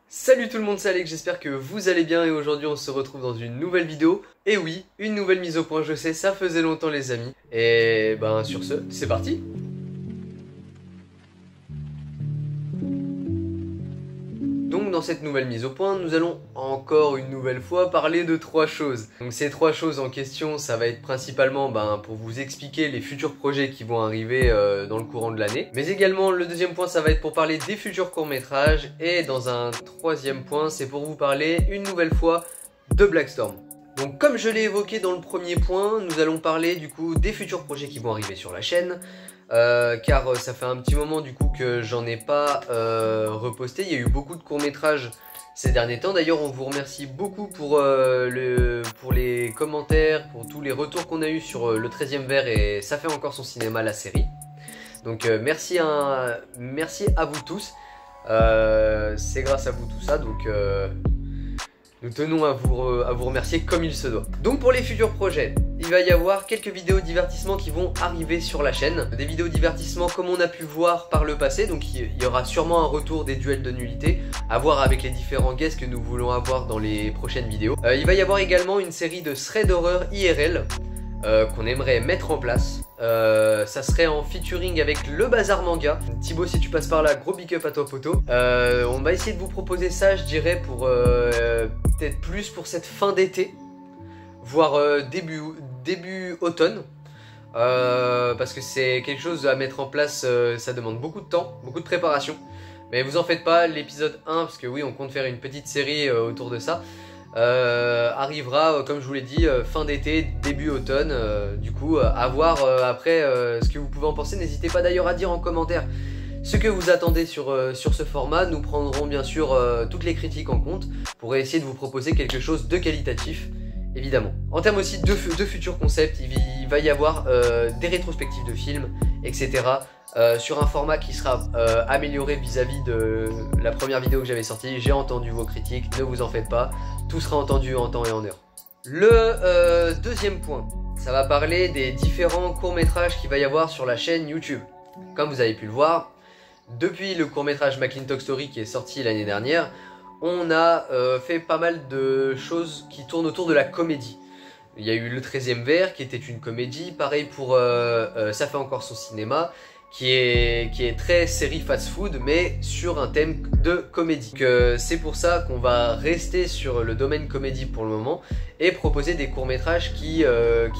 Salut tout le monde, c'est Alex, j'espère que vous allez bien et aujourd'hui on se retrouve dans une nouvelle vidéo. Et oui, une nouvelle mise au point, je sais, ça faisait longtemps les amis. Et ben sur ce, c'est parti. Donc dans cette nouvelle mise au point, nous allons encore une nouvelle fois parler de trois choses. Donc ces trois choses en question, ça va être principalement pour vous expliquer les futurs projets qui vont arriver dans le courant de l'année. Mais également le deuxième point, ça va être pour parler des futurs courts-métrages. Et dans un troisième point, c'est pour vous parler une nouvelle fois de Black Storm. Donc comme je l'ai évoqué dans le premier point, nous allons parler du coup des futurs projets qui vont arriver sur la chaîne. Car ça fait un petit moment du coup que j'en ai pas reposté. Il y a eu beaucoup de courts-métrages ces derniers temps. D'ailleurs on vous remercie beaucoup pour les commentaires, pour tous les retours qu'on a eu sur le 13e verre et ça fait encore son cinéma, la série. Donc merci à vous tous. C'est grâce à vous tout ça, donc nous tenons à vous remercier comme il se doit. Donc pour les futurs projets, il va y avoir quelques vidéos divertissement qui vont arriver sur la chaîne. Des vidéos divertissement comme on a pu voir par le passé. Donc il y aura sûrement un retour des duels de nullité à voir avec les différents guests que nous voulons avoir dans les prochaines vidéos. Il va y avoir également une série de threads d'horreur IRL qu'on aimerait mettre en place. Ça serait en featuring avec le Bazar Manga. Thibaut, si tu passes par là, gros big up à toi poteau. On va essayer de vous proposer ça, je dirais, pour peut-être plus pour cette fin d'été, voire début automne, parce que c'est quelque chose à mettre en place. Ça demande beaucoup de temps, beaucoup de préparation, mais vous en faites pas. L'épisode 1, parce que oui, on compte faire une petite série autour de ça, arrivera, comme je vous l'ai dit, fin d'été, début automne. Du coup, à voir après ce que vous pouvez en penser. N'hésitez pas d'ailleurs à dire en commentaire ce que vous attendez sur ce format. Nous prendrons bien sûr toutes les critiques en compte pour essayer de vous proposer quelque chose de qualitatif, évidemment. En termes aussi de futurs concepts, il va y avoir des rétrospectives de films, etc. Sur un format qui sera amélioré vis-à-vis de la première vidéo que j'avais sortie. J'ai entendu vos critiques, ne vous en faites pas, tout sera entendu en temps et en heure. Le deuxième point, ça va parler des différents courts-métrages qu'il va y avoir sur la chaîne YouTube. Comme vous avez pu le voir, depuis le court-métrage McLintock Story qui est sorti l'année dernière, on a fait pas mal de choses qui tournent autour de la comédie. Il y a eu le 13e verre qui était une comédie, pareil pour Ça fait encore son cinéma, qui est très série fast-food mais sur un thème de comédie. C'est pour ça qu'on va rester sur le domaine comédie pour le moment et proposer des courts-métrages qui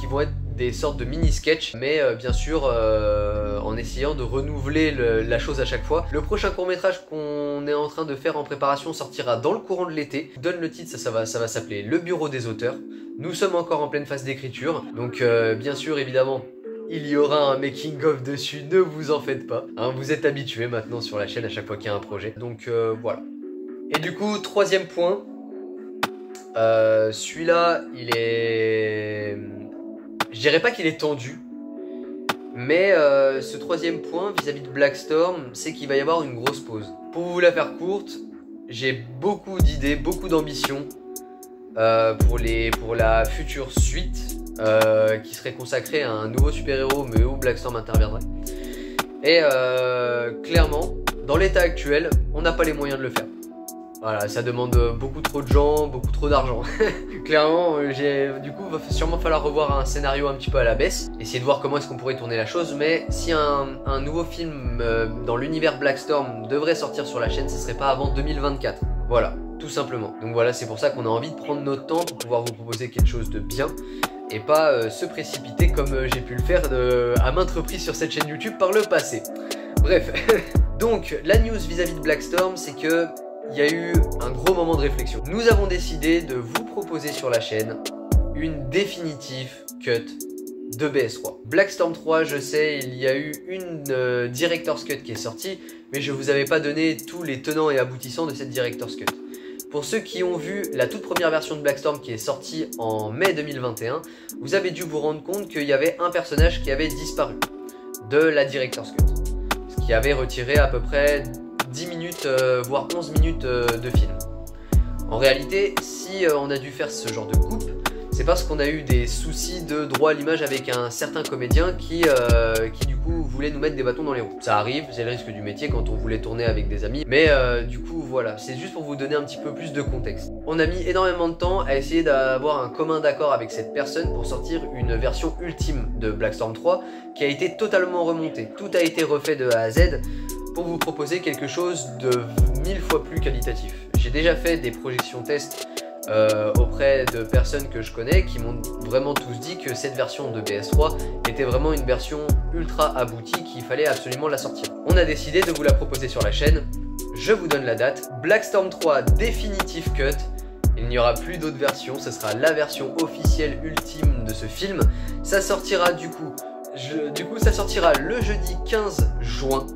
vont être des sortes de mini-sketch, mais bien sûr en essayant de renouveler la chose à chaque fois. Le prochain court-métrage qu'on est en train de faire en préparation sortira dans le courant de l'été. Je donne le titre, ça va s'appeler Le Bureau des auteurs. Nous sommes encore en pleine phase d'écriture, donc bien sûr évidemment il y aura un making of dessus, ne vous en faites pas, hein, vous êtes habitués maintenant sur la chaîne à chaque fois qu'il y a un projet, donc voilà. Et du coup, troisième point, celui-là, il est... Je dirais pas qu'il est tendu, mais ce troisième point vis-à-vis de Black Storm, c'est qu'il va y avoir une grosse pause. Pour vous la faire courte, j'ai beaucoup d'idées, beaucoup d'ambitions pour la future suite qui serait consacrée à un nouveau super-héros, mais où Black Storm interviendrait. Et clairement, dans l'état actuel, on n'a pas les moyens de le faire. Voilà, ça demande beaucoup trop de gens, beaucoup trop d'argent. Clairement, du coup, il va sûrement falloir revoir un scénario un petit peu à la baisse, essayer de voir comment est-ce qu'on pourrait tourner la chose, mais si un nouveau film dans l'univers Black Storm devrait sortir sur la chaîne, ce serait pas avant 2024. Voilà, tout simplement. Donc voilà, c'est pour ça qu'on a envie de prendre notre temps pour pouvoir vous proposer quelque chose de bien et pas se précipiter comme j'ai pu le faire à maintes reprises sur cette chaîne YouTube par le passé. Bref, donc la news vis-à-vis de Black Storm, c'est que il y a eu un gros moment de réflexion. Nous avons décidé de vous proposer sur la chaîne une définitive cut de BS3. Black Storm 3, je sais, il y a eu une Director's Cut qui est sortie, mais je vous avais pas donné tous les tenants et aboutissants de cette Director's Cut. Pour ceux qui ont vu la toute première version de Black Storm qui est sortie en mai 2021, vous avez dû vous rendre compte qu'il y avait un personnage qui avait disparu de la Director's Cut. Ce qui avait retiré à peu près 10 minutes, voire 11 minutes de film. En réalité, si on a dû faire ce genre de coupe, c'est parce qu'on a eu des soucis de droit à l'image avec un certain comédien qui du coup voulait nous mettre des bâtons dans les roues. Ça arrive, c'est le risque du métier quand on voulait tourner avec des amis, mais du coup voilà, c'est juste pour vous donner un petit peu plus de contexte. On a mis énormément de temps à essayer d'avoir un commun d'accord avec cette personne pour sortir une version ultime de Black Storm 3 qui a été totalement remontée. Tout a été refait de A à Z pour vous proposer quelque chose de 1000 fois plus qualitatif. J'ai déjà fait des projections tests auprès de personnes que je connais qui m'ont vraiment tous dit que cette version de PS3 était vraiment une version ultra aboutie, qu'il fallait absolument la sortir. On a décidé de vous la proposer sur la chaîne. Je vous donne la date. Black Storm 3 Definitive Cut. Il n'y aura plus d'autres versions, ce sera la version officielle ultime de ce film. Ça sortira du coup ça sortira le jeudi 15 juin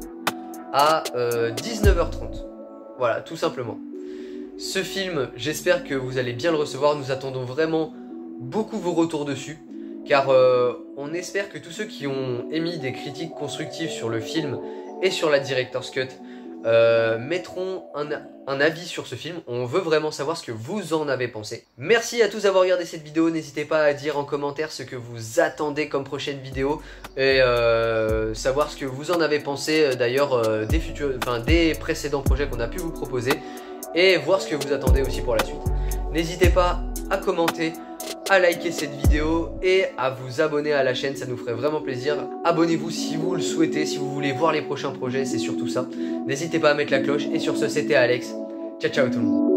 à 19h30. Voilà, tout simplement. Ce film, j'espère que vous allez bien le recevoir. Nous attendons vraiment beaucoup vos retours dessus, car on espère que tous ceux qui ont émis des critiques constructives sur le film et sur la Director's Cut mettront un avis sur ce film. On veut vraiment savoir ce que vous en avez pensé. Merci à tous d'avoir regardé cette vidéo. N'hésitez pas à dire en commentaire ce que vous attendez comme prochaine vidéo et savoir ce que vous en avez pensé d'ailleurs des précédents projets qu'on a pu vous proposer, et voir ce que vous attendez aussi pour la suite. N'hésitez pas à commenter, à liker cette vidéo et à vous abonner à la chaîne, ça nous ferait vraiment plaisir. Abonnez-vous si vous le souhaitez, si vous voulez voir les prochains projets, c'est surtout ça. N'hésitez pas à mettre la cloche, et sur ce, c'était Alex. Ciao ciao tout le monde.